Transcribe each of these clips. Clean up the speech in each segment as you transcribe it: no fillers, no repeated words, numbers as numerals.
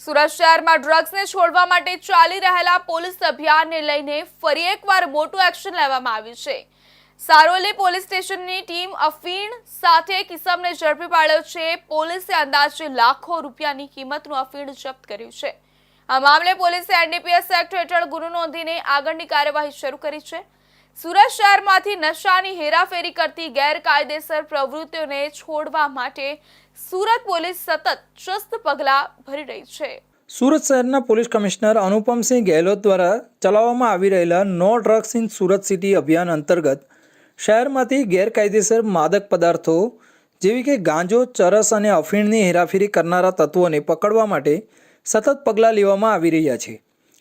સુરત શહેરમાં ડ્રગ્સને છોડવા માટે ચાલી રહેલા પોલીસ અભિયાનને લઈને ફરી એકવાર મોટું એક્શન લેવામાં આવ્યું છે। સારોલી પોલીસ સ્ટેશનની ટીમ અફીણ સાથે એક ઇસમને ઝડપી પાડ્યો છે। પોલીસે અંદાજે લાખો રૂપિયાની કિંમતનું અફીણ જપ્ત કર્યું છે। આ મામલે પોલીસે એનડીપીએસ એક્ટ હેઠળ ગુનો નોંધીને આગળની કાર્યવાહી શરૂ કરી છે। સુરત શહેરમાંથી નશાની હેરાફેરી કરતી ગેરકાયદેસર પ્રવૃત્તિઓને છોડવા માટે સુરત પોલીસ સતત ચુસ્ત પગલાં ભરી રહી છે। સુરત શહેરના પોલીસ કમિશનર અનુપમસિંહ ગેહલોત દ્વારા ચલાવવામાં આવી રહેલા no drugs in Surat city અભિયાન અંતર્ગત શહેરમાંથી ગેરકાયદેસર માદક પદાર્થો જેવી કે ગાંજો, ચરસ અને અફીણની હેરાફેરી કરનારા તત્વોને પકડવા માટે સતત પગલાં લેવામાં આવી રહ્યા છે।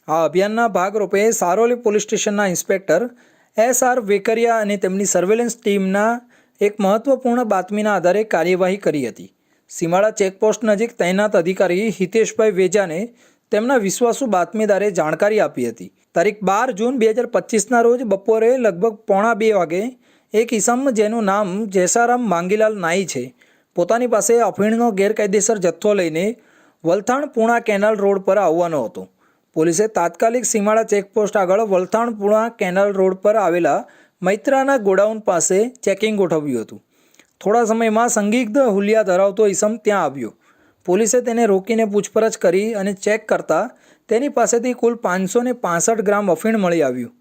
આ અભિયાનના ભાગરૂપે સારોલી પોલીસ સ્ટેશનના ઇન્સ્પેક્ટર SR વેકરિયા અને તેમની સર્વેલન્સ ટીમના એક મહત્વપૂર્ણ બાતમીના આધારે કાર્યવાહી કરી હતી। સીમાડા ચેકપોસ્ટ નજીક તૈનાત અધિકારી હિતેશભાઈ વેજાને તેમના વિશ્વાસુ બાતમીદારે જાણકારી આપી હતી। તારીખ 12 જૂન 2025ના રોજ બપોરે લગભગ 1:45 વાગે એક ઇસમ જેનું નામ જેસારામ માંગીલાલ નાઈ છે, પોતાની પાસે અફીણનો ગેરકાયદેસર જથ્થો લઈને વલથાણ પૂણા કેનાલ રોડ પર આવવાનો હતો। પોલીસે તાત્કાલિક સીમાડા ચેકપોસ્ટ આગળ વલથાણ પૂણા કેનાલ રોડ પર આવેલા મૈત્રાના ગોડાઉન પાસે ચેકિંગ ગોઠવ્યું હતું। થોડા સમયમાં સંદિગ્ધ હુલિયા ધરાવતો ઇસમ ત્યાં આવ્યો। પોલીસે તેને રોકીને પૂછપરછ કરી અને ચેક કરતા તેની પાસેથી કુલ 565 ગ્રામ અફીણ મળી આવ્યું,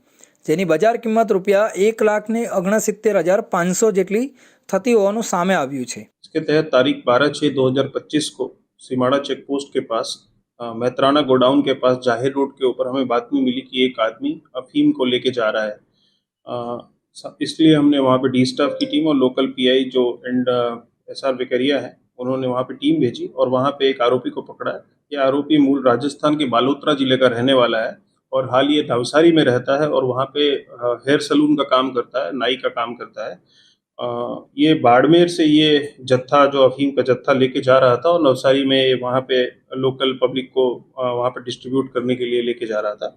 જેની બજાર કિંમત રૂપિયા 1,69,500 જેટલી થતી હોવાનું સામે આવ્યું છે। इसके तहत तारीख 12/6/2025 को सीमाड़ा चेक पोस्ट के पास मैत्राना गोडाउन के पास जाहिर रोड के ऊपर हमें बातमी मिली कि एक आदमी अफीम को लेके जा रहा है। इसलिए हमने वहाँ पे डी स्टाफ की टीम और लोकल पीआई जो SR वेकरिया है, उन्होंने वहाँ पे टीम भेजी और वहाँ पे एक आरोपी को पकड़ा है। ये आरोपी मूल राजस्थान के बालोतरा जिले का रहने वाला है और हाल ये नवसारी में रहता है और वहाँ पे हेयर सलून का काम करता है, नाई का काम करता है। ये बाड़मेर से ये जत्था जो अफीम का जत्था लेके जा रहा था और नवसारी में वहाँ पे लोकल पब्लिक को वहाँ पे डिस्ट्रीब्यूट करने के लिए लेके जा रहा था।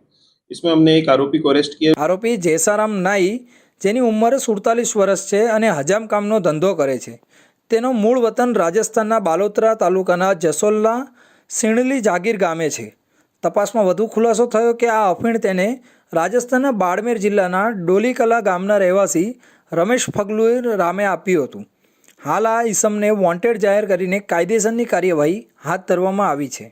इसमें हमने एक आरोपी को अरेस्ट किया। આરોપી જેસારામ નાઈ, જેની ઉંમર 47 વર્ષ છે અને હજામ કામનો ધંધો કરે છે, તેનો મૂળ વતન રાજસ્થાનના બાલોતરા તાલુકાના જસોલના સિણલી જાગીર ગામે છે। તપાસમાં વધુ ખુલાસો થયો કે આ અફીણ તેને રાજસ્થાનના બાડમેર જિલ્લાના ડોલીકલા ગામના રહેવાસી રમેશ ફગલુએ રામે આપ્યું હતું। હાલ આ ઇસમને વોન્ટેડ જાહેર કરીને કાયદેસરની કાર્યવાહી હાથ ધરવામાં આવી છે।